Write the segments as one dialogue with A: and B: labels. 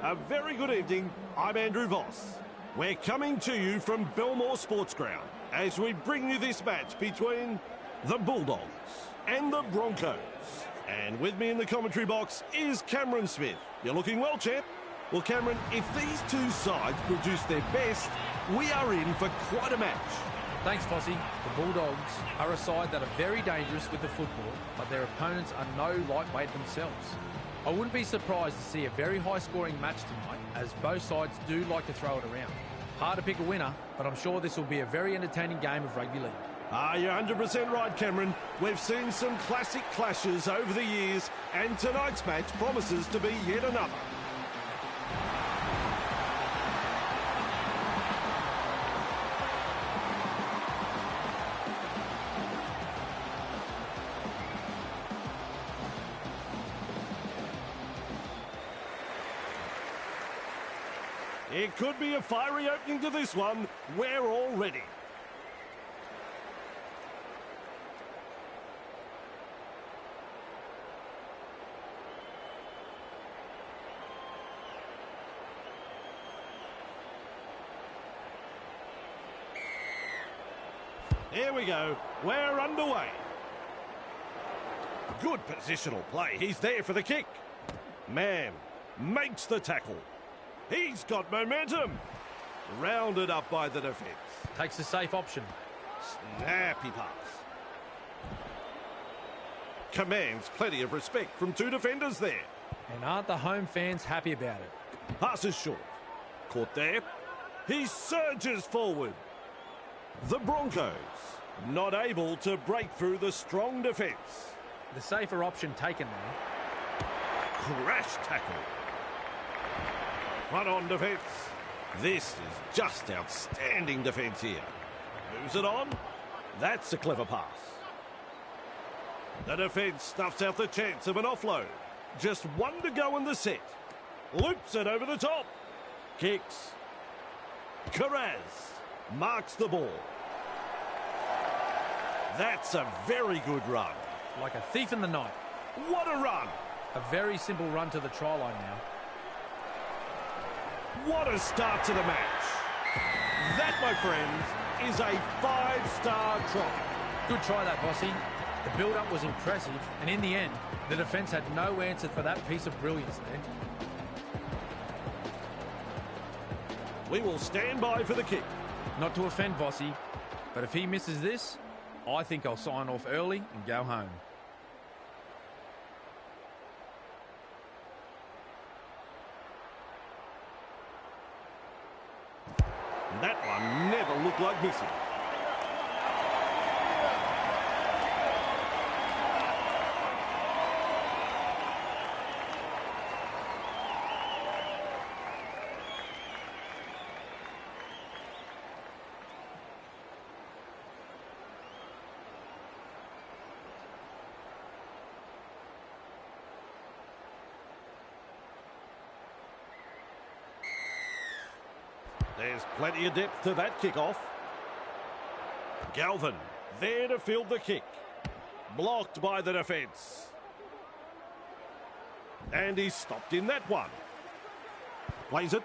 A: A very good evening. I'm Andrew Voss. We're coming to you from Belmore Sports Ground as we bring you this match between the Bulldogs and the Broncos. And with me in the commentary box is Cameron Smith. You're looking well, champ. Well, Cameron, if these two sides produce their best, we are in for quite a match.
B: Thanks, Fossey. The Bulldogs are a side that are very dangerous with the football, but their opponents are no lightweight themselves. I wouldn't be surprised to see a very high-scoring match tonight, as both sides do like to throw it around. Hard to pick a winner, but I'm sure this will be a very entertaining game of rugby league.
A: You're 100% right, Cameron. We've seen some classic clashes over the years, and tonight's match promises to be yet another. It could be a fiery opening to this one. We're all ready. Here we go. We're underway. Good positional play. He's there for the kick. Mann makes the tackle. He's got momentum. Rounded up by the defence.
B: Takes the safe option.
A: Snappy pass. Commands plenty of respect from two defenders there.
B: And aren't the home fans happy about it?
A: Pass is short. Caught there. He surges forward. The Broncos not able to break through the strong defence.
B: The safer option taken there.
A: Crash tackle. Run on defence. This is just outstanding defence here. Moves it on. That's a clever pass. The defence snuffs out the chance of an offload. Just one to go in the set. Loops it over the top. Kicks. Carraz marks the ball. That's a very good run.
B: Like a thief in the night.
A: What a run.
B: A very simple run to the try line now.
A: What a start to the match. That, my friends, is a 5-star try.
B: Good try that, Bossy. The build-up was impressive, and in the end, the defence had no answer for that piece of brilliance there.
A: We will stand by for the kick.
B: Not to offend Bossy, but if he misses this, I think I'll sign off early and go home.
A: That one never looked like missing. There's plenty of depth to that kickoff. Galvin there to field the kick. Blocked by the defence. And he's stopped in that one. Plays it.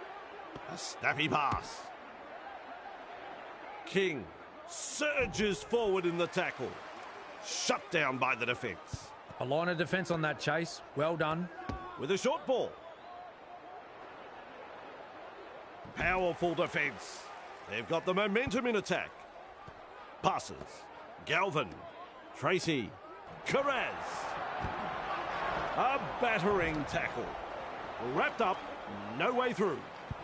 A: A snappy pass. King surges forward in the tackle. Shut down by the defence.
B: A line of defence on that chase. Well done.
A: With a short ball. Powerful defence. They've got the momentum in attack. Passes. Galvin. Tracy. Carraz. A battering tackle. Wrapped up. No way through.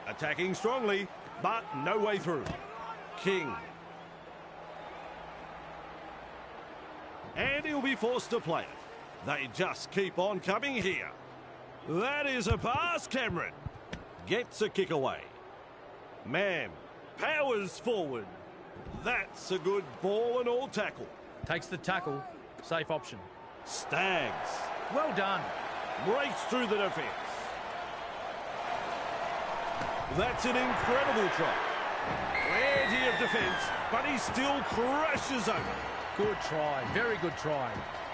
A: Attacking strongly, but no way through. King. And he'll be forced to play it. They just keep on coming here. That is a pass, Cameron. Gets a kick away. Mann powers forward. That's a good ball and all tackle.
B: Takes the tackle. Safe option.
A: Stags.
B: Well done.
A: Breaks through the defence. That's an incredible try. Plenty of defence, but he still crashes over.
B: Good try. Very good try.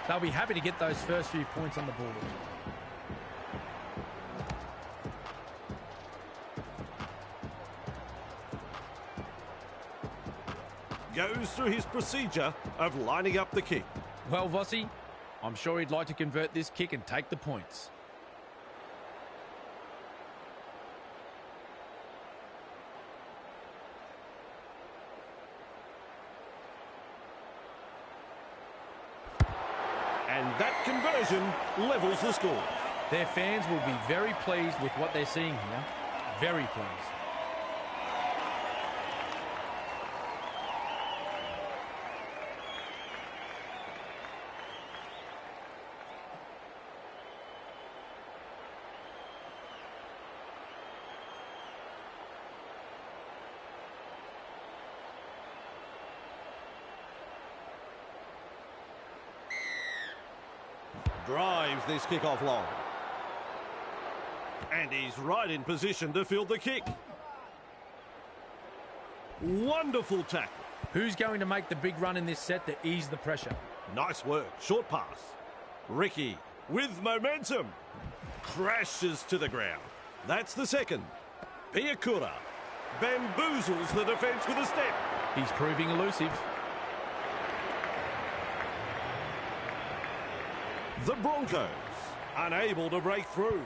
B: They'll be happy to get those first few points on the board.
A: goes through his procedure of lining up the kick.
B: Well, Vossi, I'm sure he'd like to convert this kick and take the points.
A: And that conversion levels the score.
B: Their fans will be very pleased with what they're seeing here. Very pleased.
A: Drives this kick off long. And he's right in position to field the kick. Wonderful tackle.
B: Who's going to make the big run in this set to ease the pressure?
A: Nice work. Short pass. Ricky with momentum. Crashes to the ground. That's the second. Piakura bamboozles the defence with a step.
B: He's proving elusive.
A: The Broncos unable to break through.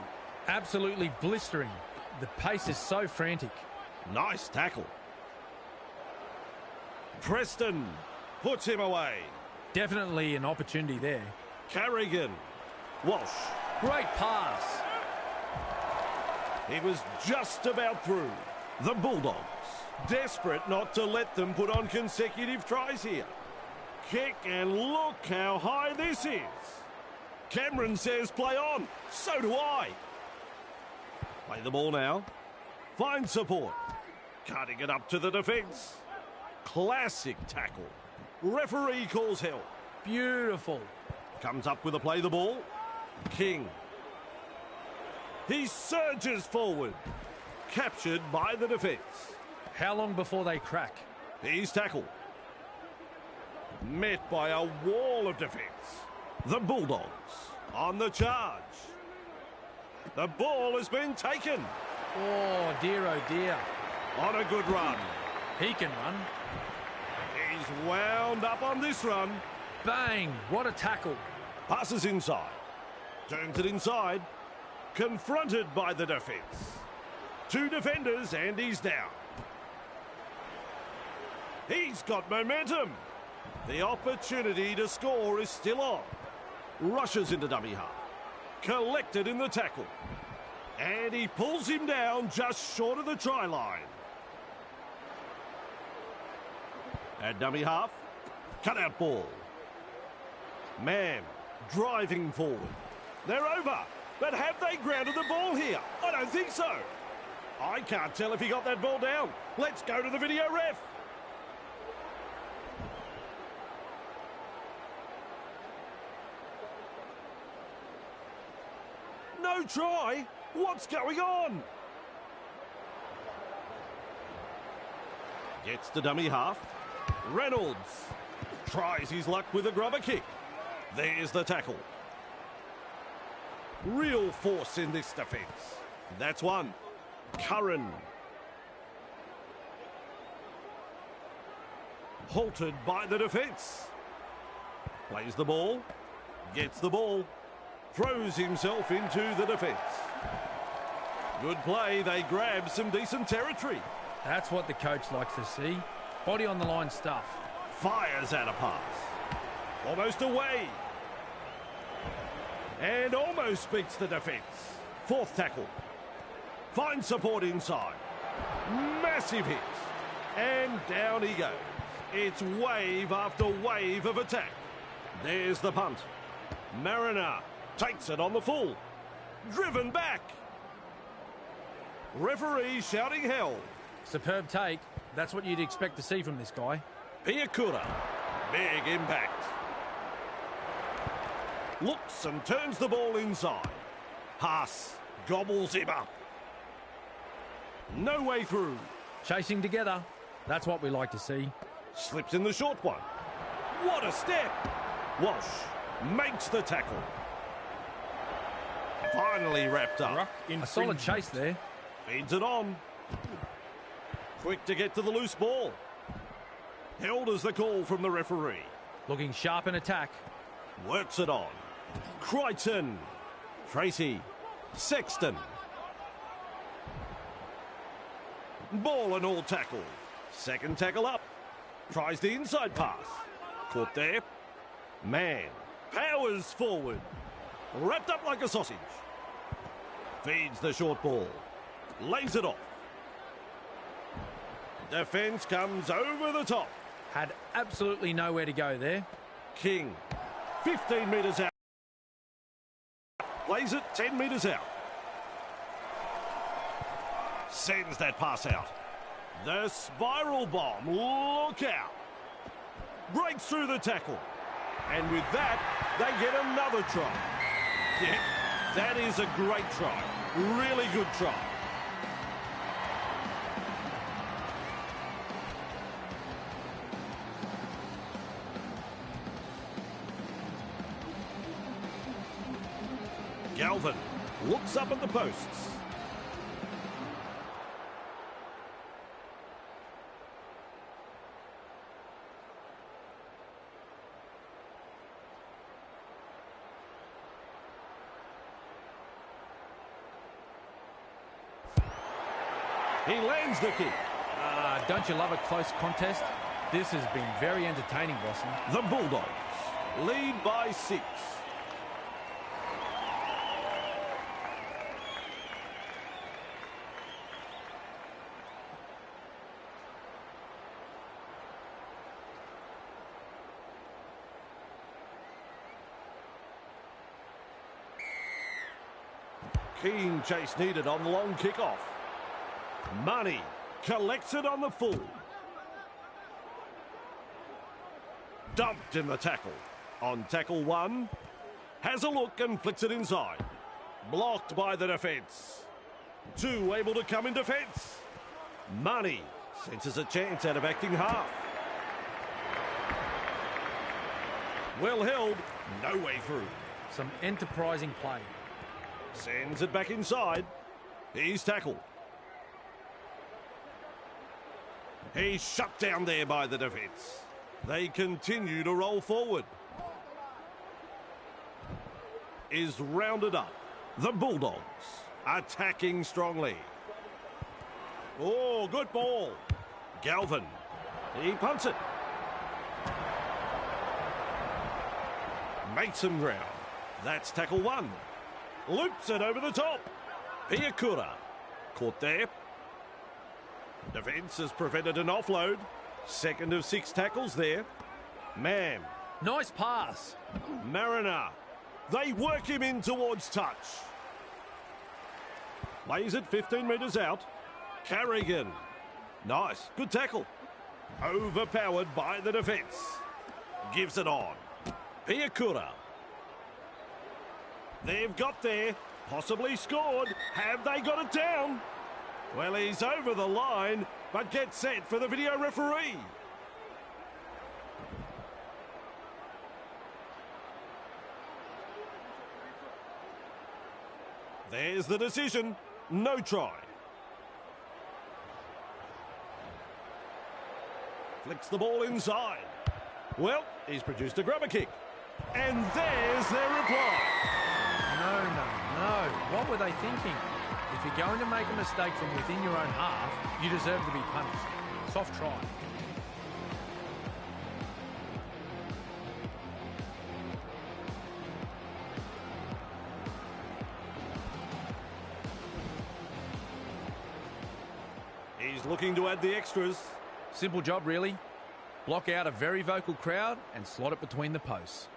B: Absolutely blistering. The pace is so frantic.
A: Nice tackle. Preston puts him away.
B: Definitely an opportunity there.
A: Carrigan. Walsh.
B: Great pass.
A: He was just about through. The Bulldogs desperate not to let them put on consecutive tries here. Kick, and look how high this is. Cameron says play on. So do I. Play the ball now. Find support. Cutting it up to the defence. Classic tackle. Referee calls help.
B: Beautiful.
A: Comes up with a play the ball. King. He surges forward. Captured by the defence.
B: How long before they crack?
A: He's tackled. Met by a wall of defence. The Bulldogs on the charge. The ball has been taken.
B: Oh dear.
A: On a good run.
B: He can run.
A: He's wound up on this run.
B: Bang! What a tackle.
A: Passes inside. Turns it inside. Confronted by the defence. Two defenders and he's down. He's got momentum. The opportunity to score is still on. Rushes into dummy half. Collected in the tackle. And he pulls him down just short of the try line. At dummy half. Cut out ball. Mann driving forward. They're over. But have they grounded the ball here? I don't think so. I can't tell if he got that ball down. Let's go to the video ref. No try? What's going on? Gets the dummy half. Reynolds tries his luck with a grubber kick. There's the tackle. Real force in this defence. That's one. Curran. Halted by the defence. Plays the ball. Gets the ball. Throws himself into the defence. Good play. They grab some decent territory.
B: That's what the coach likes to see. Body on the line stuff.
A: Fires out a pass. Almost away. And almost beats the defence. Fourth tackle. Finds support inside. Massive hit. And down he goes. It's wave after wave of attack. There's the punt. Mariner takes it on the full. Driven back. Referee shouting hell.
B: Superb take. That's what you'd expect to see from this guy.
A: Piakura. Big impact. Looks and turns the ball inside. Pass. Gobbles him up. No way through.
B: Chasing together. That's what we like to see.
A: Slips in the short one. What a step. Walsh makes the tackle. Finally wrapped up.
B: A solid chase there.
A: Feeds it on. Quick to get to the loose ball. Held as the call from the referee.
B: Looking sharp in attack.
A: Works it on. Crichton. Tracy. Sexton. Ball and all tackle. Second tackle up. Tries the inside pass. Caught there. Man. Powers forward. Wrapped up like a sausage. Feeds the short ball. Lays it off. Defence comes over the top.
B: Had absolutely nowhere to go there.
A: King. 15 metres out. Plays it 10 metres out. Sends that pass out. The spiral bomb. Look out. Breaks through the tackle. And with that, they get another try. Yeah, that is a great try. Really good try. Galvin looks up at the posts. He lands the kick.
B: Don't you love a close contest? This has been very entertaining, Bossy.
A: The Bulldogs lead by 6. Keen chase needed on the long kickoff. Money collects it on the full. Dumped in the tackle. On tackle 1. Has a look and flicks it inside. Blocked by the defence. 2 able to come in defence. Money senses a chance out of acting half. Well held. No way through.
B: Some enterprising play.
A: Sends it back inside. He's tackled. He's shut down there by the defence. They continue to roll forward. Is rounded up. The Bulldogs attacking strongly. Oh, good ball. Galvin. He punts it. Makes some ground. That's tackle 1. Loops it over the top. Piakura. Caught there. Defence has prevented an offload. Second of 6 tackles there. Man.
B: Nice pass.
A: Mariner. They work him in towards touch. Lays it 15 metres out. Carrigan. Nice. Good tackle. Overpowered by the defence. Gives it on. Piakura. They've got there. Possibly scored. Have they got it down? Well, he's over the line, but gets set for the video referee. There's the decision. No try. Flicks the ball inside. Well, he's produced a grubber kick. And there's their reply.
B: No. What were they thinking? If you're going to make a mistake from within your own half, you deserve to be punished. Soft try.
A: He's looking to add the extras.
B: Simple job, really. Block out a very vocal crowd and slot it between the posts.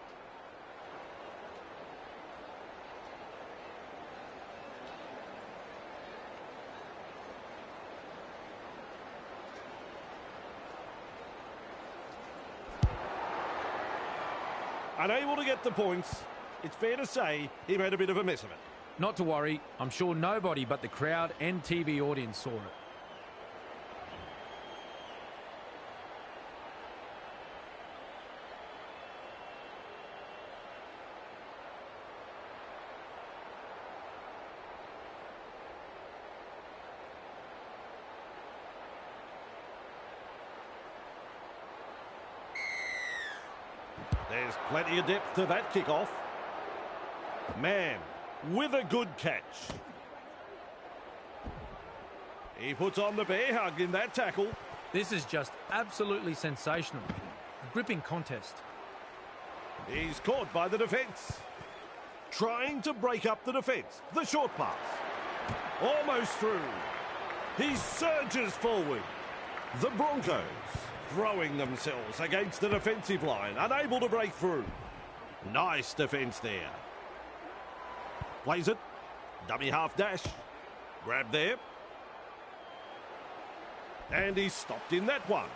A: Unable to get the points, it's fair to say he made a bit of a mess of it.
B: Not to worry, I'm sure nobody but the crowd and TV audience saw it.
A: There's plenty of depth to that kickoff. Man with a good catch. He puts on the bear hug in that tackle.
B: This is just absolutely sensational. A gripping contest.
A: He's caught by the defence. Trying to break up the defence. The short pass. Almost through. He surges forward. The Broncos throwing themselves against the defensive line, unable to break through. Nice defence there. Plays it. Dummy half dash. Grab there. And he's stopped in that one.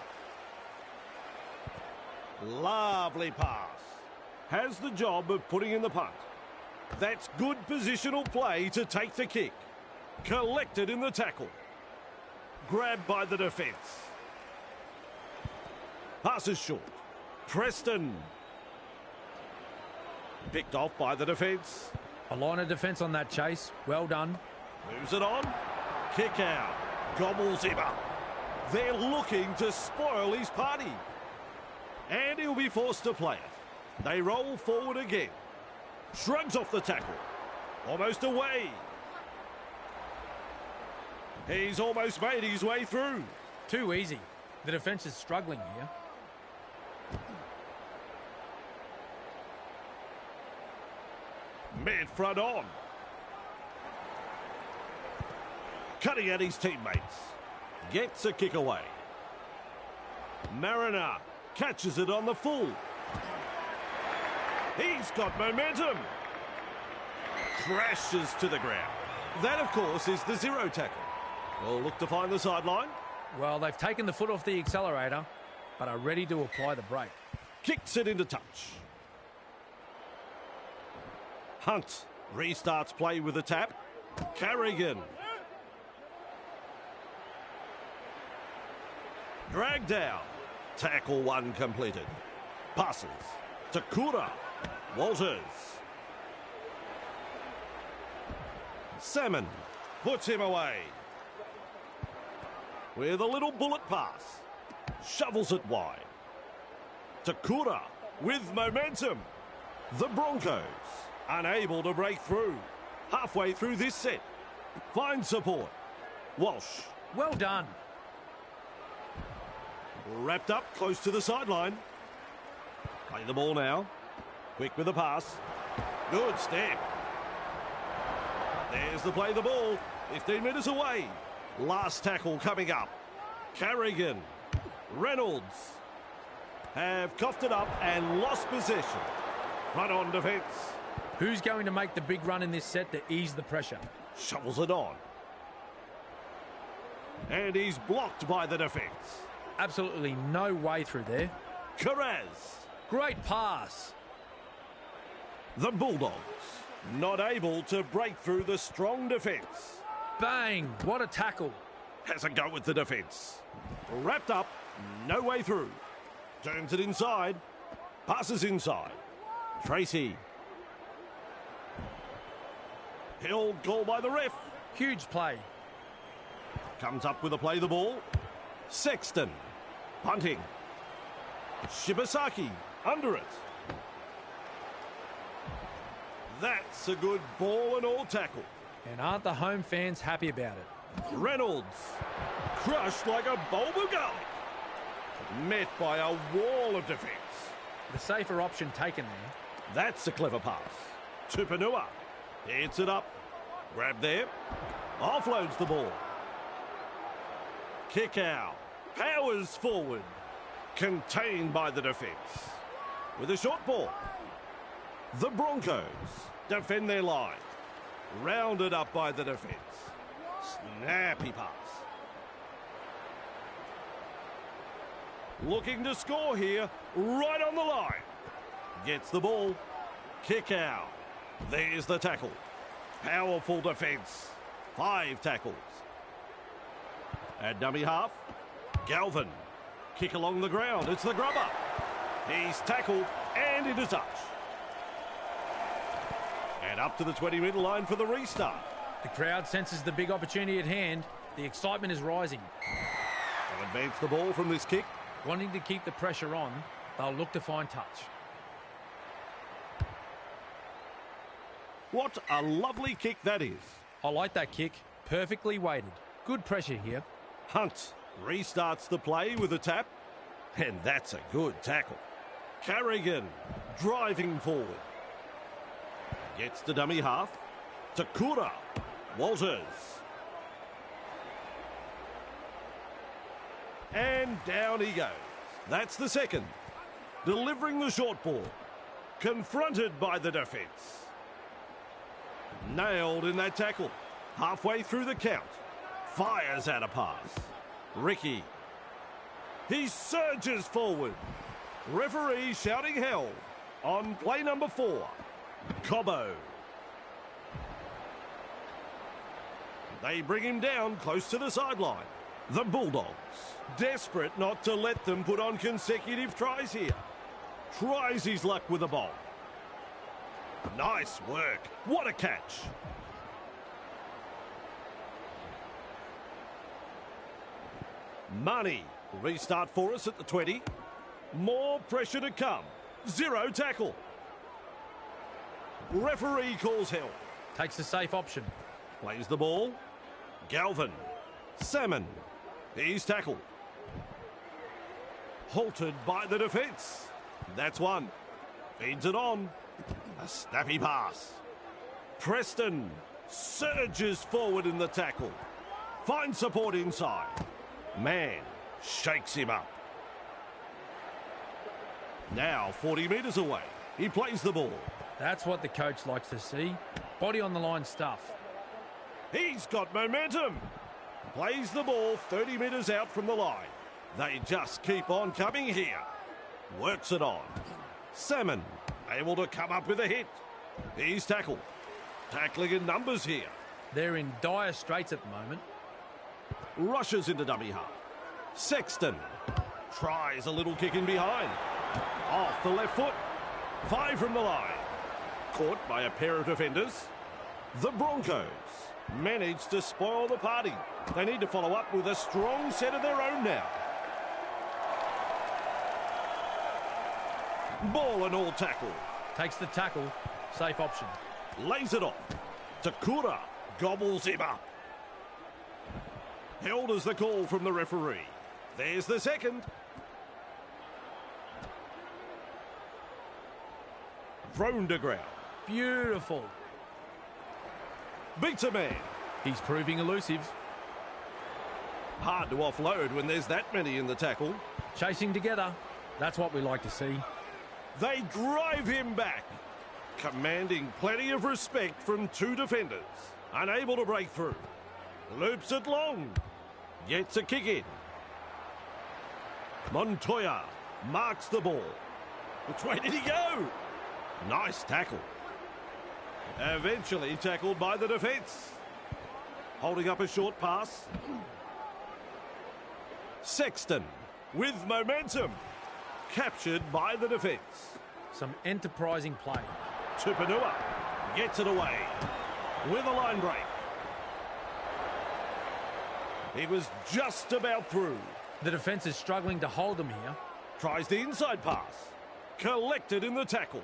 A: Lovely pass. Has the job of putting in the punt. That's good positional play to take the kick. Collected in the tackle. Grabbed by the defence. Passes short. Preston. Picked off by the defence.
B: A line of defence on that chase. Well done.
A: Moves it on. Kick out. Gobbles him up. They're looking to spoil his party. And he'll be forced to play it. They roll forward again. Shrugs off the tackle. Almost away. He's almost made his way through.
B: Too easy. The defence is struggling here.
A: Mid-front on. Cutting at his teammates. Gets a kick away. Mariner catches it on the full. He's got momentum. Crashes to the ground. That, of course, is the zero tackle. We'll look to find the sideline.
B: Well, they've taken the foot off the accelerator, but are ready to apply the brake.
A: Kicks it into touch. Hunt restarts play with a tap. Carrigan. Dragged down. Tackle one completed. Passes to Kura. Walters. Salmon puts him away. With a little bullet pass. Shovels it wide. To Kura with momentum. The Broncos unable to break through. Halfway through this set. Finds support. Walsh.
B: Well done.
A: Wrapped up close to the sideline. Play the ball now. Quick with the pass. Good step. There's the play the ball. 15 metres away. Last tackle coming up. Carrigan. Reynolds have coughed it up and lost possession. Run on defence.
B: Who's going to make the big run in this set to ease the pressure?
A: Shovels it on. And he's blocked by the defence.
B: Absolutely no way through there.
A: Carraz.
B: Great pass.
A: The Bulldogs not able to break through the strong defence.
B: Bang! What a tackle.
A: Has a go with the defence. Wrapped up, no way through. Turns it inside. Passes inside. Tracy. Held goal by the ref.
B: Huge play.
A: Comes up with a play the ball. Sexton. Punting. Shibasaki under it. That's a good ball and all tackle.
B: And aren't the home fans happy about it?
A: Reynolds. Crushed like a bulb of garlic. Met by a wall of defence.
B: The safer option taken there.
A: That's a clever pass. Tupanua. Hits it up. Grab there. Offloads the ball. Kick out. Powers forward. Contained by the defence. With a short ball. The Broncos defend their line. Rounded up by the defence. Snappy pass. Looking to score here. Right on the line. Gets the ball. Kick out. There's the tackle. Powerful defence. 5 tackles. At dummy half. Galvin. Kick along the ground. It's the grubber. He's tackled and into touch. And up to the 20-metre line for the restart.
B: The crowd senses the big opportunity at hand. The excitement is rising.
A: They'll advance the ball from this kick.
B: Wanting to keep the pressure on, they'll look to find touch.
A: What a lovely kick that is.
B: I like that kick. Perfectly weighted. Good pressure here.
A: Hunt restarts the play with a tap. And that's a good tackle. Carrigan driving forward. Gets to dummy half. Takura. Walters. And down he goes. That's the second. Delivering the short ball. Confronted by the defence. Nailed in that tackle. Halfway through the count. Fires out a pass. Ricky. He surges forward. Referee shouting hell on play number 4. Cobbo. They bring him down close to the sideline. The Bulldogs, desperate not to let them put on consecutive tries here. Tries his luck with the ball. Nice work. What a catch. Money. Restart for us at the 20. More pressure to come. 0 tackle. Referee calls help.
B: Takes the safe option.
A: Plays the ball. Galvin. Salmon. He's tackled. Halted by the defence. That's one. Feeds it on. A snappy pass. Preston surges forward in the tackle. Finds support inside. Man shakes him up. Now 40 metres away. He plays the ball.
B: That's what the coach likes to see. Body on the line stuff.
A: He's got momentum. Plays the ball 30 metres out from the line. They just keep on coming here. Works it on. Salmon able to come up with a hit. He's tackled. Tackling in numbers here.
B: They're in dire straits at the moment.
A: Rushes into dummy half. Sexton tries a little kick in behind. Off the left foot. 5 from the line. Caught by a pair of defenders. The Broncos manage to spoil the party. They need to follow up with a strong set of their own now. Ball and all tackle.
B: Takes the tackle. Safe option.
A: Lays it off. Takura gobbles him up. Held as the call from the referee. There's the second. Thrown to ground.
B: Beautiful.
A: Beats a man.
B: He's proving elusive.
A: Hard to offload when there's that many in the tackle.
B: Chasing together. That's what we like to see.
A: They drive him back. Commanding plenty of respect from 2 defenders. Unable to break through. Loops it long. Gets a kick in. Montoya marks the ball. Which way did he go? Nice tackle. Eventually tackled by the defence. Holding up a short pass. Sexton with momentum. Captured by the defence.
B: Some enterprising play.
A: Tupanua gets it away with a line break. He was just about through.
B: The defence is struggling to hold them here.
A: Tries the inside pass. Collected in the tackle.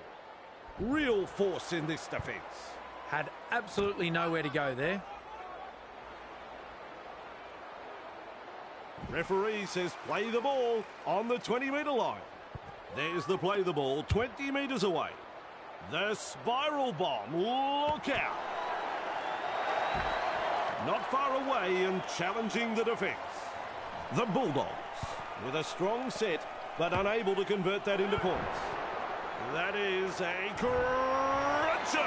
A: Real force in this defence.
B: Had absolutely nowhere to go there.
A: Referee says play the ball on the 20-metre line. There's the play the ball 20 metres away. The spiral bomb. Look out. Not far away and challenging the defence. The Bulldogs with a strong set but unable to convert that into points. That is a cruncher.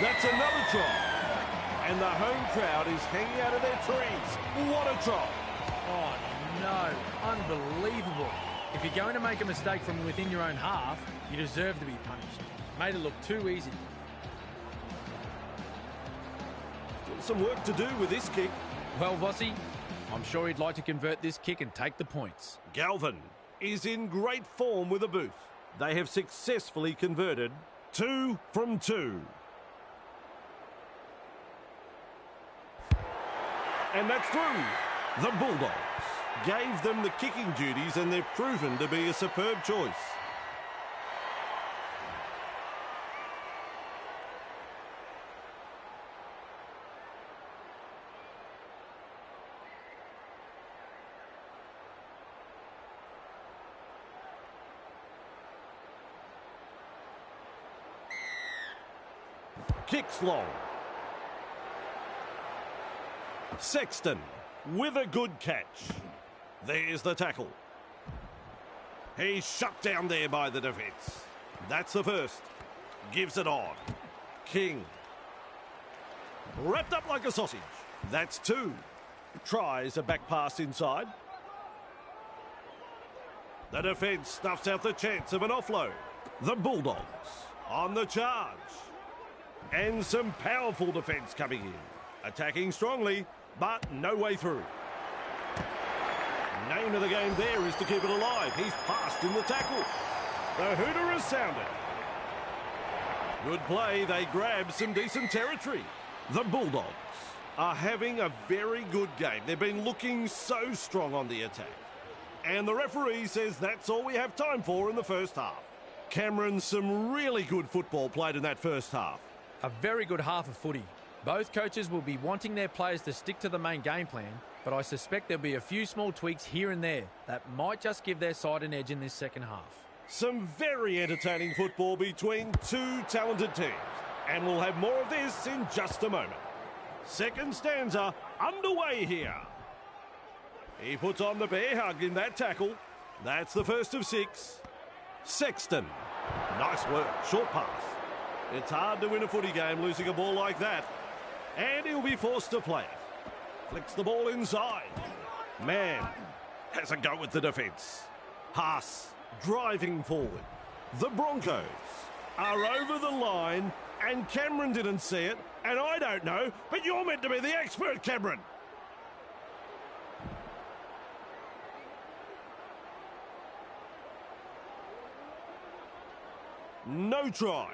A: That's another try. And the home crowd is hanging out of their trees. What a try.
B: Oh, no. Unbelievable. If you're going to make a mistake from within your own half, you deserve to be punished. Made it look too easy.
A: Still some work to do with this kick.
B: Well, Vossi, I'm sure he'd like to convert this kick and take the points.
A: Galvin is in great form with a boot. They have successfully converted 2 from 2. And that's through. The Bulldogs gave them the kicking duties and they've proven to be a superb choice. Kicks long. Sexton with a good catch. There's the tackle. He's shut down there by the defence. That's the first. Gives it on. King. Wrapped up like a sausage. That's two. Tries a back pass inside. The defence snuffs out the chance of an offload. The Bulldogs on the charge. And some powerful defence coming in. Attacking strongly, but no way through. Name of the game there is to keep it alive. He's passed in the tackle. The hooter has sounded. Good play. They grab some decent territory. The Bulldogs are having a very good game. They've been looking so strong on the attack. And the referee says that's all we have time for in the first half. Cameron, some really good football played in that first half.
B: A very good half of footy. Both coaches will be wanting their players to stick to the main game plan, but I suspect there'll be a few small tweaks here and there that might just give their side an edge in this second half.
A: Some very entertaining football between two talented teams, and we'll have more of this in just a moment. Second stanza underway here. He puts on the bear hug in that tackle. That's the first of 6. Sexton. Nice work. Short pass. It's hard to win a footy game losing a ball like that. And he'll be forced to play it. Flicks the ball inside. Man has a go at the defence. Haas driving forward. The Broncos are over the line, and Cameron didn't see it, and I don't know, but you're meant to be the expert, Cameron. No try.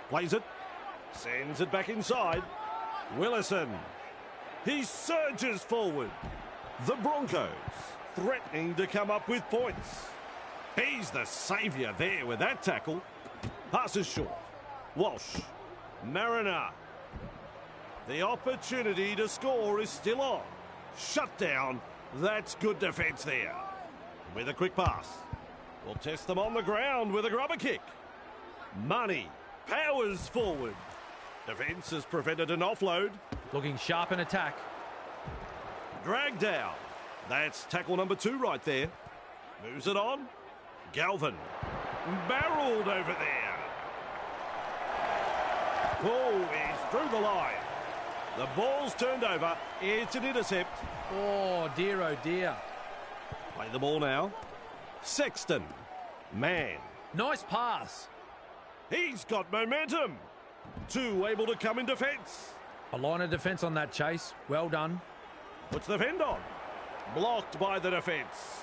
A: Plays it. Sends it back inside. Willison. He surges forward. The Broncos threatening to come up with points. He's the saviour there with that tackle. Passes short. Walsh. Mariner. The opportunity to score is still on. Shut down. That's good defence there. With a quick pass. We'll test them on the ground with a grubber kick. Money powers forward. Defence has prevented an offload.
B: Looking sharp in attack.
A: Drag down. That's tackle number 2 right there. Moves it on. Galvin. Barreled over there. Oh, he's through the line. The ball's turned over. It's an intercept.
B: Oh dear.
A: Play the ball now. Sexton. Man.
B: Nice pass.
A: He's got momentum. 2 able to come in defence.
B: A line of defence on that chase. Well done.
A: Puts the fend on. Blocked by the defence.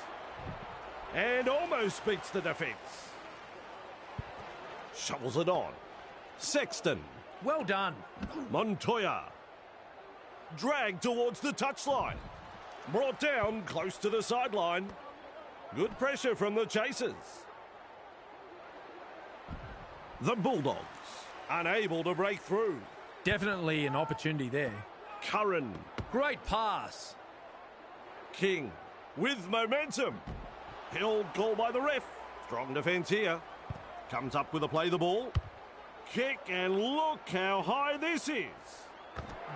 A: And almost beats the defence. Shovels it on. Sexton.
B: Well done.
A: Montoya. Dragged towards the touchline. Brought down close to the sideline. Good pressure from the chasers. The Bulldogs unable to break through.
B: Definitely an opportunity there.
A: Curran.
B: Great pass.
A: King with momentum. Held call by the ref. Strong defence here. Comes up with a play the ball. Kick, and look how high this is.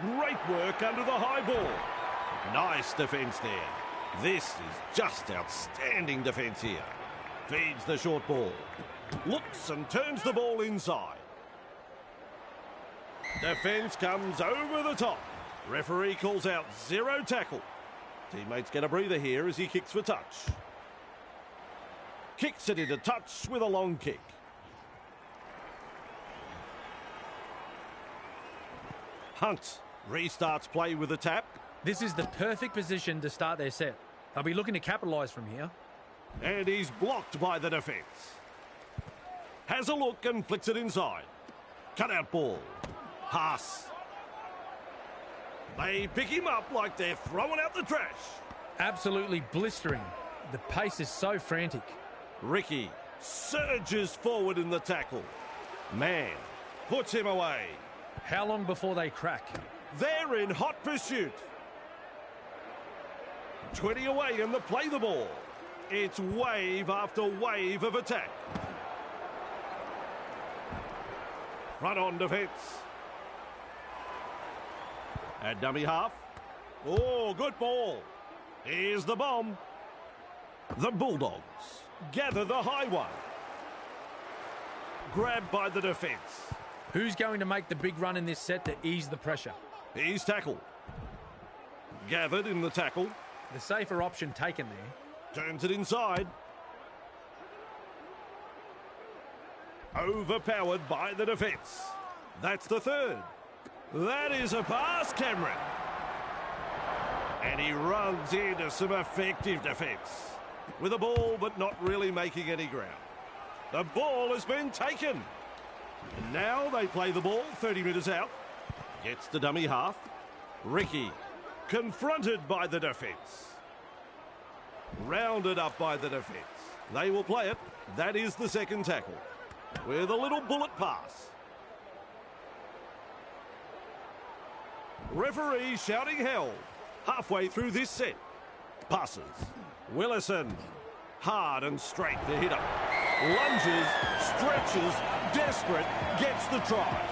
A: Great work under the high ball. Nice defence there. This is just outstanding defence here. Feeds the short ball. Looks and turns the ball inside. Defence comes over the top. Referee calls out 0 tackle. Teammates get a breather here as he kicks for touch. Kicks it into touch with a long kick. Hunt restarts play with a tap.
B: This is the perfect position to start their set. They'll be looking to capitalise from here.
A: And he's blocked by the defence. Has a look and flicks it inside. Cut out ball. Haas. They pick him up like they're throwing out the trash.
B: Absolutely blistering. The pace is so frantic.
A: Ricky surges forward in the tackle. Man puts him away.
B: How long before they crack?
A: They're in hot pursuit. 20 away and they play the ball. It's wave after wave of attack. Front on defence. At dummy half. Oh, good ball. Here's the bomb. The Bulldogs gather the high one. Grabbed by the defence.
B: Who's going to make the big run in this set to ease the pressure?
A: He's tackled. Gathered in the tackle.
B: The safer option taken there.
A: Turns it inside. Overpowered by the defence. That's the third. That is a pass, Cameron. And he runs into some effective defence. With a ball, but not really making any ground. The ball has been taken. And now they play the ball 30 metres out. Gets the dummy half. Ricky, confronted by the defence. Rounded up by the defence. They will play it. That is the second tackle. With a little bullet pass. Referee shouting hell. Halfway through this set. Passes. Willison. Hard and straight to hit up. Lunges, stretches, desperate, gets the try.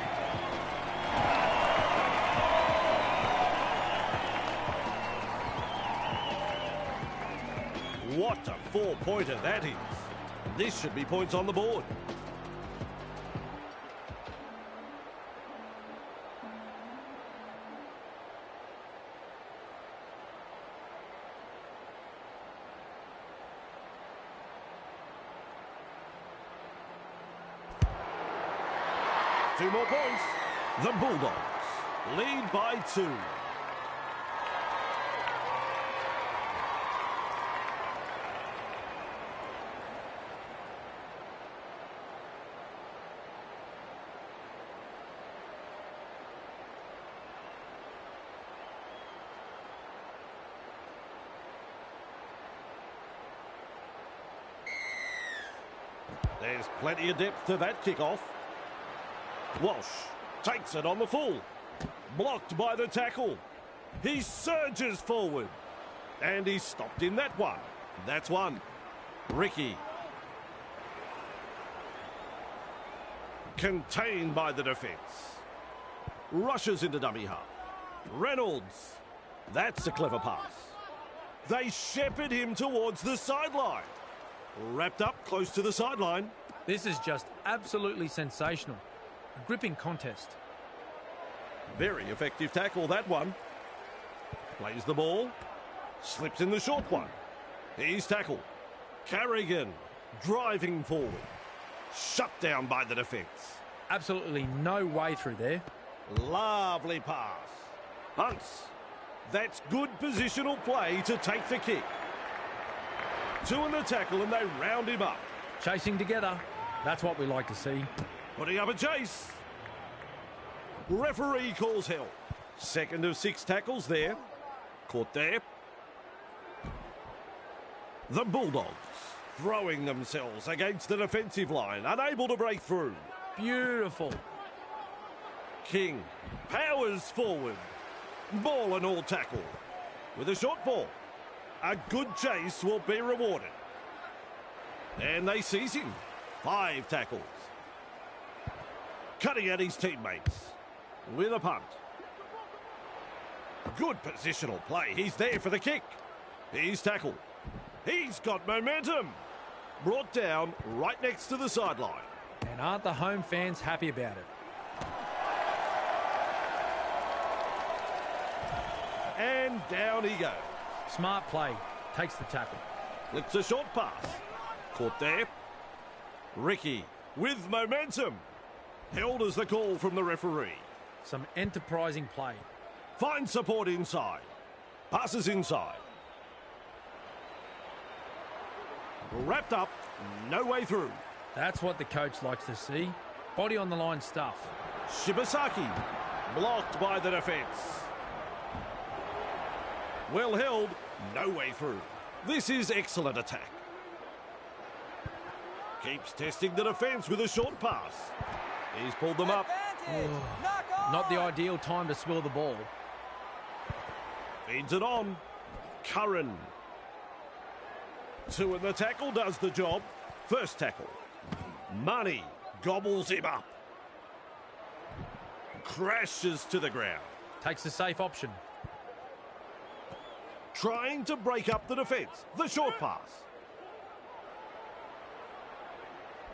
A: What a four-pointer that is. This should be points on the board. Two more points. The Bulldogs lead by 2. There's plenty of depth to that kickoff. Walsh takes it on the full. Blocked by the tackle. He surges forward. And he's stopped in that one. That's one. Ricky. Contained by the defence. Rushes into dummy half. Reynolds. That's a clever pass. They shepherd him towards the sideline. Wrapped up close to the sideline.
B: This is just absolutely sensational. A gripping contest.
A: Very effective tackle, that one. Plays the ball. Slips in the short one. He's tackled. Carrigan driving forward. Shut down by the defence.
B: Absolutely no way through there.
A: Lovely pass. Hunts. That's good positional play to take the kick. 2 in the tackle and they round him up.
B: Chasing together. That's what we like to see.
A: Putting up a chase. Referee calls help. Second of 6 tackles there. Caught there. The Bulldogs throwing themselves against the defensive line, unable to break through.
B: Beautiful.
A: King powers forward. Ball and all tackle. With a short ball. A good chase will be rewarded. And they seize him. 5 tackles. Cutting at his teammates. With a punt. Good positional play. He's there for the kick. He's tackled. He's got momentum. Brought down right next to the sideline.
B: And aren't the home fans happy about it?
A: And down he goes.
B: Smart play. Takes the tackle.
A: Flicks a short pass. Caught there. Ricky with momentum. Held as the call from the referee.
B: Some enterprising play.
A: Finds support inside. Passes inside. Wrapped up. No way through.
B: That's what the coach likes to see. Body on the line stuff.
A: Shibasaki. Blocked by the defence. Well held. No way through. This is excellent attack. Keeps testing the defence with a short pass. He's pulled them up.
B: Oh, not the ideal time to swill the ball.
A: Feeds it on. Curran. Two in the tackle does the job. First tackle. Money gobbles him up. Crashes to the ground.
B: Takes the safe option.
A: Trying to break up the defence. The short pass.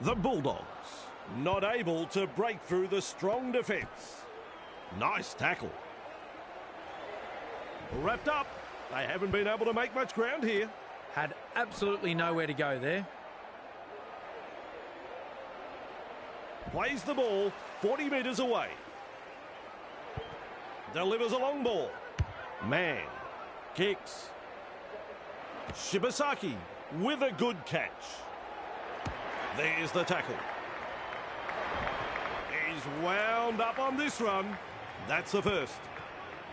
A: The Bulldogs not able to break through the strong defence. Nice tackle. Wrapped up. They haven't been able to make much ground here.
B: Had absolutely nowhere to go there.
A: Plays the ball 40 metres away. Delivers a long ball. Man. Kicks. Shibasaki with a good catch. There's the tackle. He's wound up on this run. That's the first.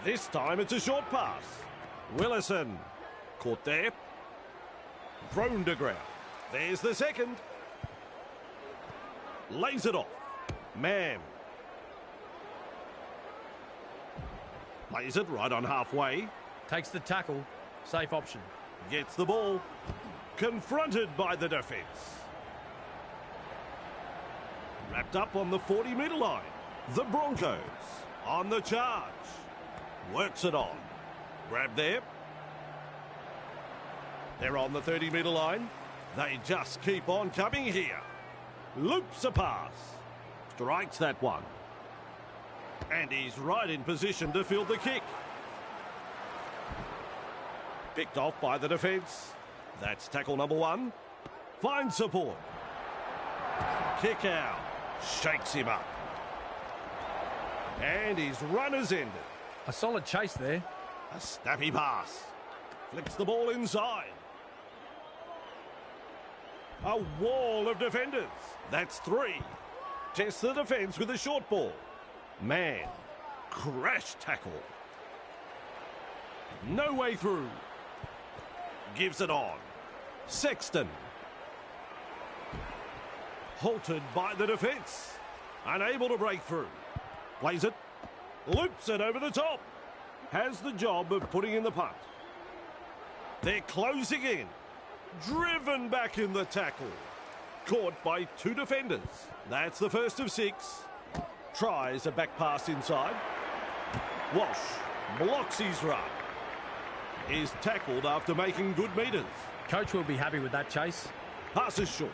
A: This time it's a short pass. Willison. Caught there. Thrown to ground. There's the second. Lays it off. Man. Plays it right on halfway.
B: Takes the tackle. Safe option.
A: Gets the ball. Confronted by the defence. Wrapped up on the 40-metre line. The Broncos on the charge. Works it on. Grab there. They're on the 30-metre line. They just keep on coming here. Loops a pass. Strikes that one. And he's right in position to field the kick. Picked off by the defence. That's tackle number one. Finds support. Kick out. Shakes him up. And his run is ended.
B: A solid chase there.
A: A snappy pass. Flicks the ball inside. A wall of defenders. That's three. Tests the defence with a short ball. Man. Crash tackle. No way through. Gives it on. Sexton. Halted by the defence. Unable to break through. Plays it. Loops it over the top. Has the job of putting in the punt. They're closing in. Driven back in the tackle. Caught by two defenders. That's the first of six. Tries a back pass inside. Walsh blocks his run. Is tackled after making good metres.
B: Coach will be happy with that chase.
A: Passes short.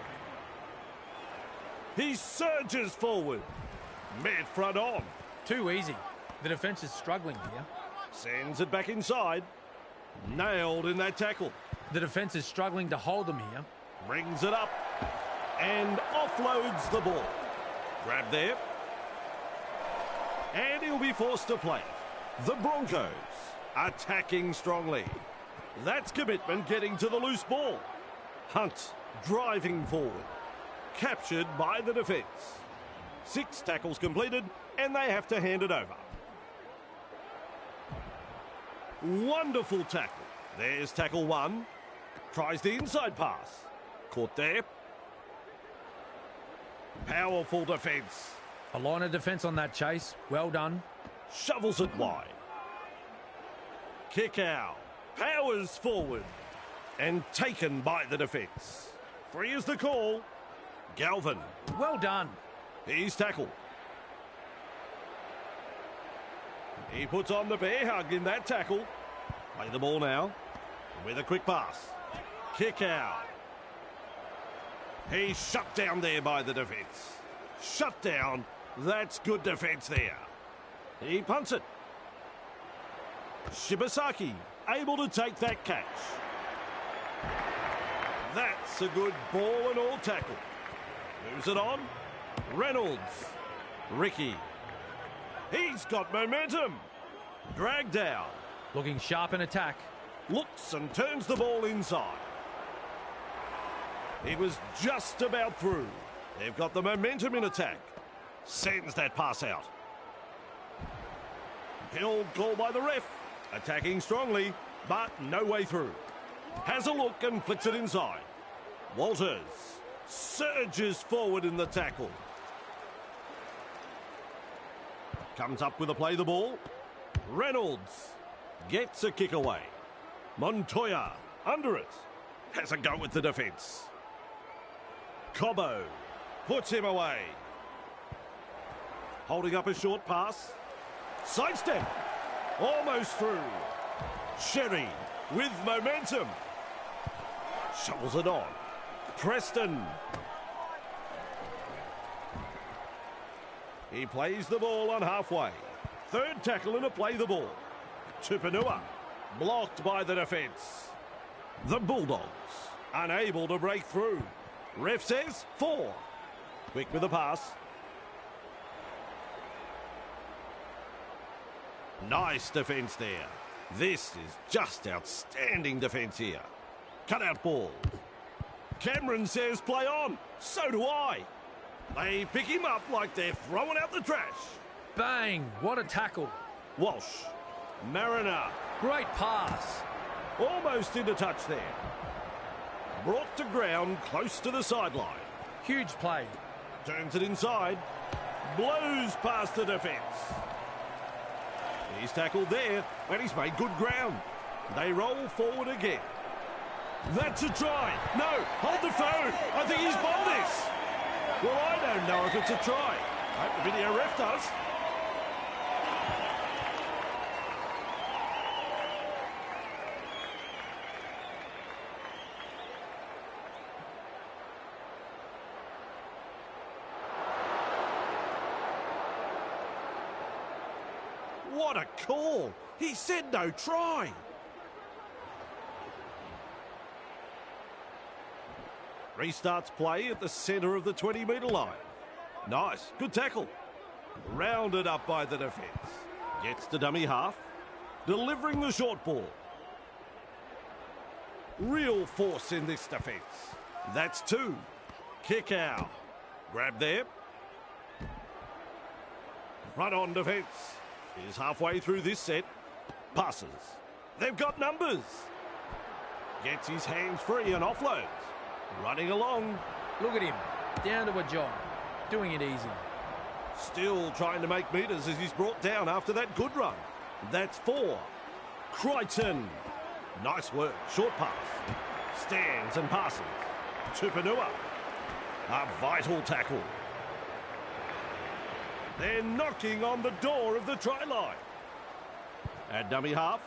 A: He surges forward. Mid-front on.
B: Too easy. The defence is struggling here.
A: Sends it back inside. Nailed in that tackle.
B: The defence is struggling to hold them here.
A: Brings it up. And offloads the ball. Grab there. And he'll be forced to play. The Broncos attacking strongly. That's commitment getting to the loose ball. Hunt driving forward. Captured by the defence. 6 tackles completed, and they have to hand it over. Wonderful tackle. There's tackle one. Tries the inside pass. Caught there. Powerful defence.
B: A line of defence on that chase. Well done.
A: Shovels it wide. Kick out. Powers forward. And taken by the defence. Free is the call. Galvin.
B: Well done.
A: He's tackled. He puts on the bear hug in that tackle. Play the ball now. With a quick pass. Kick out. He's shut down there by the defence. Shut down. That's good defence there. He punts it. Shibasaki able to take that catch. That's a good ball and all tackle. Moves it on. Reynolds. Ricky. He's got momentum. Dragged down.
B: Looking sharp in attack.
A: Looks and turns the ball inside. He was just about through. They've got the momentum in attack. Sends that pass out. Held call by the ref. Attacking strongly, but no way through. Has a look and flicks it inside. Walters surges forward in the tackle. Comes up with a play the ball. Reynolds gets a kick away. Montoya under it. has a go at the defence. Cobbo puts him away. Holding up a short pass. Sidestep. Almost through. Sherry with momentum. Shovels it on. Preston. He plays the ball on halfway. Third tackle and a play the ball. Tupanua. Blocked by the defence. The Bulldogs unable to break through. Ref says 4. Quick with the pass. Nice defence there. This is just outstanding defence here. Cut out ball. Cameron says play on. So do I. They pick him up like they're throwing out the trash.
B: Bang! What a tackle.
A: Walsh. Mariner.
B: Great pass.
A: Almost into touch there. Brought to ground close to the sideline.
B: Huge play.
A: Turns it inside. Blows past the defence. He's tackled there, and he's made good ground. They roll forward again. That's a try. No, hold the phone. I think he's bowled this. Well, I don't know if it's a try. I hope the video ref does. What a call! He said no try. Restarts play at the centre of the 20-metre line. Nice, good tackle. Rounded up by the defence. Gets to dummy half. Delivering the short ball. Real force in this defence. That's 2. Kick out. Grab there. Run on defence. Is halfway through this set. Passes. They've got numbers. Gets his hands free and offloads. Running along.
B: Look at him. Down to a job. Doing it easy.
A: Still trying to make metres as he's brought down after that good run. That's 4. Crichton. Nice work. Short pass. Stands and passes. Tupanua. A vital tackle. They're knocking on the door of the try line. At dummy half,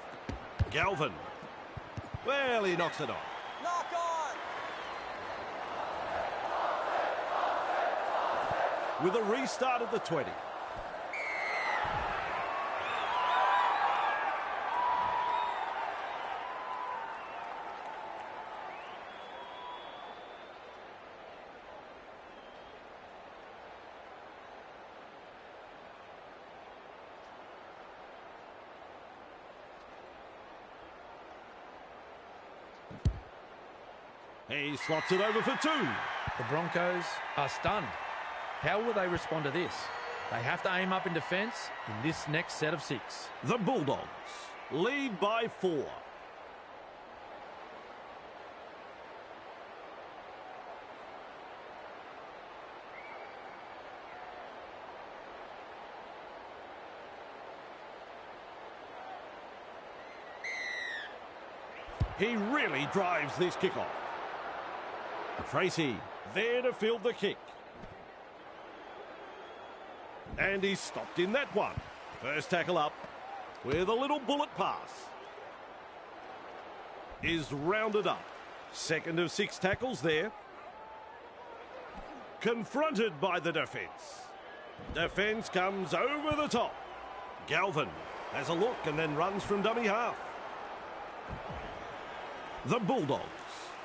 A: Galvin. Well, he knocks it on.
C: Knock on!
A: With a restart at the 20. He slots it over for 2.
B: The Broncos are stunned. How will they respond to this? They have to aim up in defence in this next set of 6.
A: The Bulldogs lead by 4. He really drives this kickoff. Tracy there to field the kick. And he's stopped in that one. First tackle up with a little bullet pass. Is rounded up. Second of 6 tackles there. Confronted by the defence. Defence comes over the top. Galvin has a look and then runs from dummy half. The Bulldogs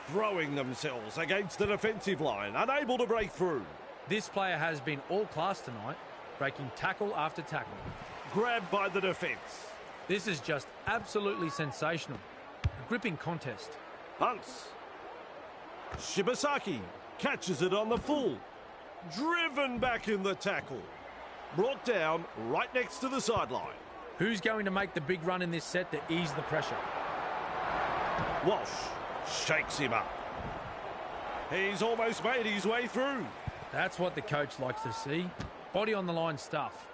A: throwing themselves against the defensive line, unable to break through.
B: This player has been all class tonight, breaking tackle after tackle.
A: Grabbed by the defence.
B: This is just absolutely sensational. A gripping contest.
A: Punts. Shibasaki catches it on the full. Driven back in the tackle. Brought down right next to the sideline.
B: Who's going to make the big run in this set to ease the pressure?
A: Walsh shakes him up. He's almost made his way through.
B: That's what the coach likes to see. Body on the line stuff.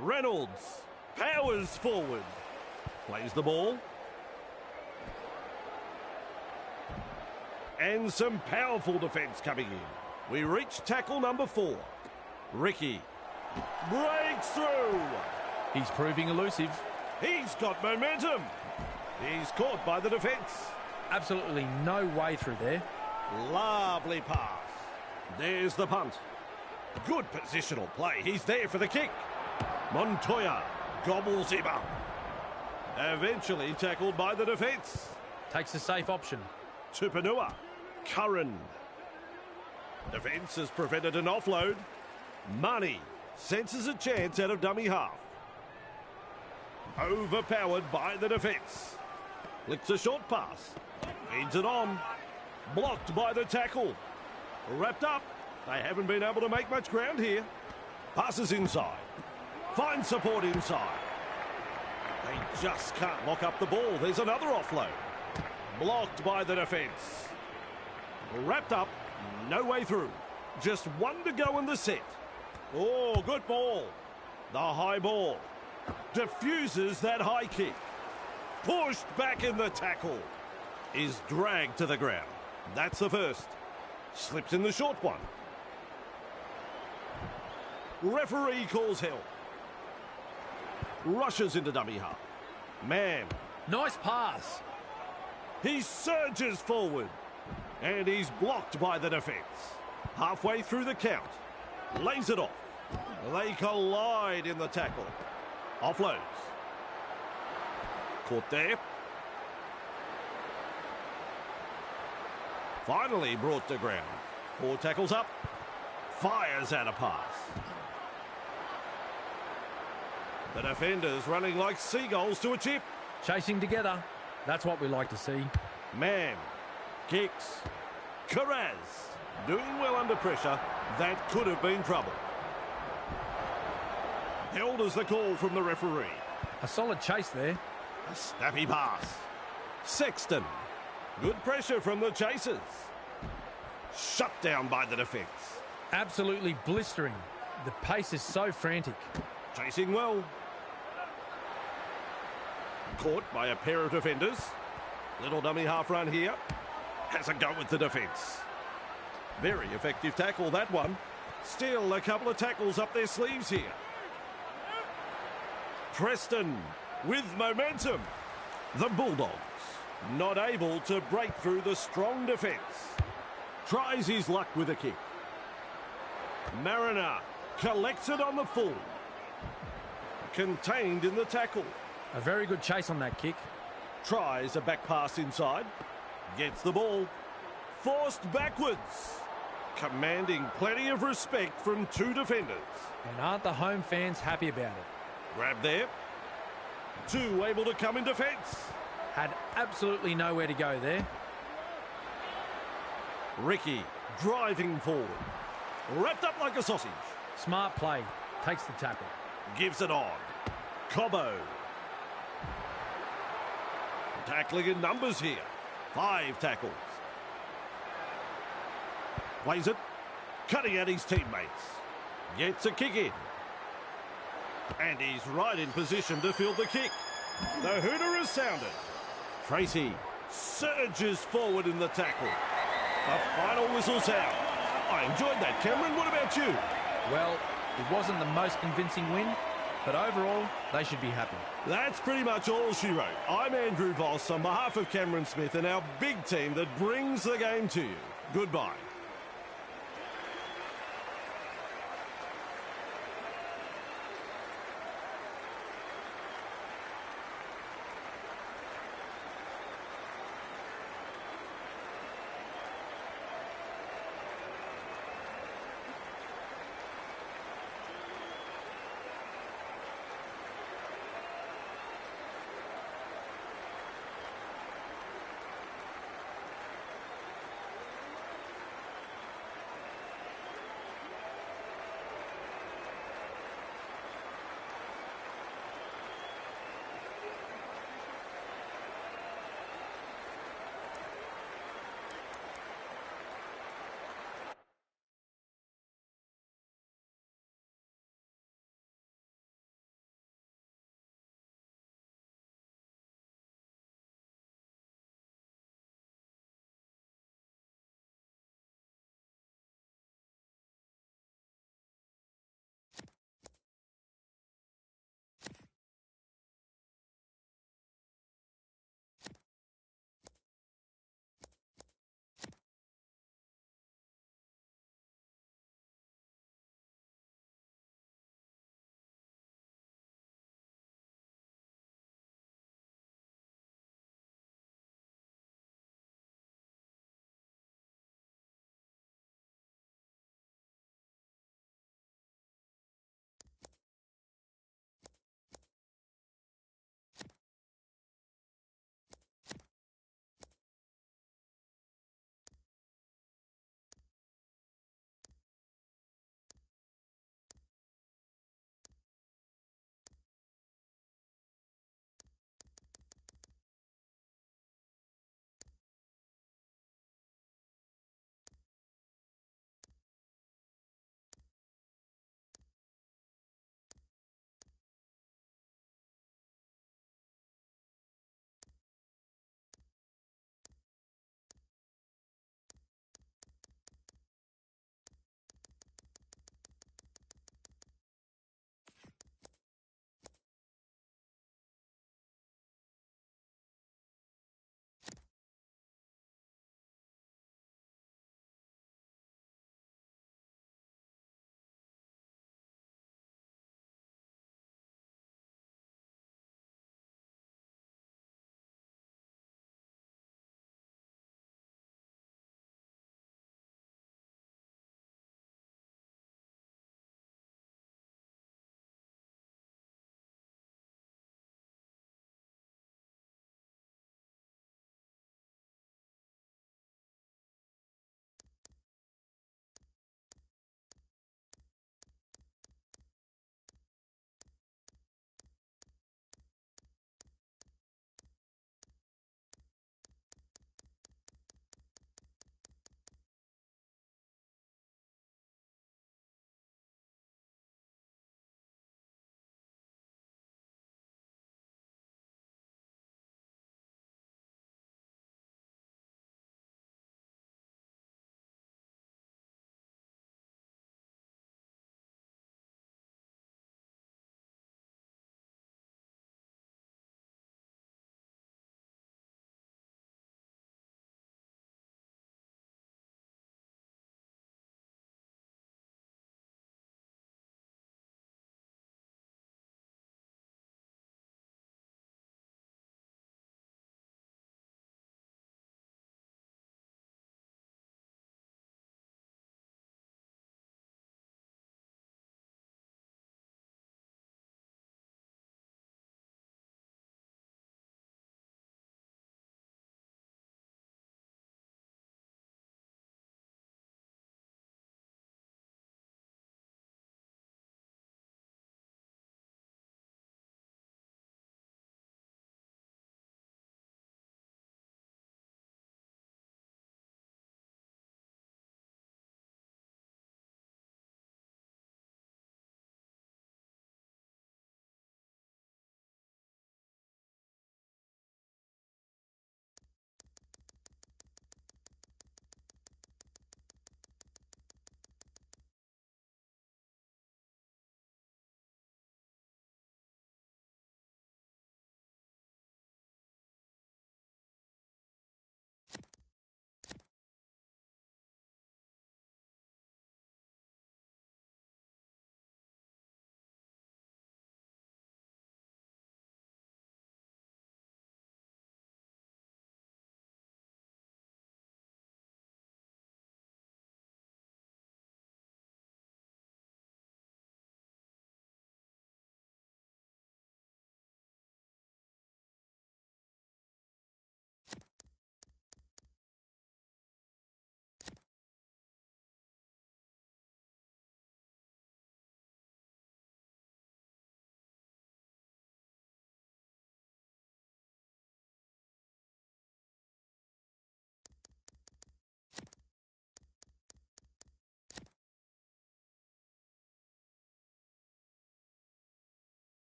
A: Reynolds powers forward. Plays the ball. And some powerful defence coming in. We reach tackle number 4. Ricky breaks through.
B: He's proving elusive.
A: He's got momentum. He's caught by the defence.
B: Absolutely no way through there.
A: Lovely pass. There's the punt. Good positional play. He's there for the kick. Montoya gobbles him up. Eventually tackled by the defence.
B: Takes a safe option.
A: Tupanua. Curran. Defence has prevented an offload. Money senses a chance out of dummy half. Overpowered by the defence. Flicks a short pass. Feeds it on. Blocked by the tackle. Wrapped up. They haven't been able to make much ground here. Passes inside. Finds support inside. They just can't lock up the ball. There's another offload. Blocked by the defence. Wrapped up. No way through. Just one to go in the set. Oh, good ball. The high ball. Diffuses that high kick. Pushed back in the tackle. Is dragged to the ground. That's the first. Slips in the short one. Referee calls help. Rushes into dummy half. Man.
B: Nice pass.
A: He surges forward. And he's blocked by the defence. Halfway through the count. Lays it off. They collide in the tackle. Offloads. Caught there. Finally brought to ground. 4 tackles up. Fires out a pass. The defenders running like seagulls to a chip.
B: Chasing together. That's what we like to see.
A: Man. Kicks. Carraz. Doing well under pressure. That could have been trouble. Held as the call from the referee.
B: A solid chase there.
A: A snappy pass. Sexton. Good pressure from the chasers. Shut down by the defence.
B: Absolutely blistering. The pace is so frantic.
A: Chasing well. Caught by a pair of defenders. Little dummy half run here. Has a go with the defence. Very effective tackle, that one. Still a couple of tackles up their sleeves here. Preston with momentum. The Bulldogs not able to break through the strong defence. Tries his luck with a kick. Mariner collects it on the full. Contained in the tackle.
B: A very good chase on that kick.
A: Tries a back pass inside. Gets the ball. Forced backwards. Commanding plenty of respect from 2 defenders.
B: And aren't the home fans happy about it?
A: Grab there. 2 able to come in defence.
B: Had absolutely nowhere to go there.
A: Ricky driving forward. Wrapped up like a sausage.
B: Smart play. Takes the tackle.
A: Gives it on. Cobbo. Tackling in numbers here. 5 tackles. Plays it. Cutting at his teammates. Gets a kick in. And he's right in position to field the kick. The hooter is sounded. Tracy surges forward in the tackle. The final whistle sound. I enjoyed that, Cameron. What about you?
B: Well, it wasn't the most convincing win, but overall, they should be happy.
A: That's pretty much all she wrote. I'm Andrew Voss on behalf of Cameron Smith and our big team that brings the game to you. Goodbye.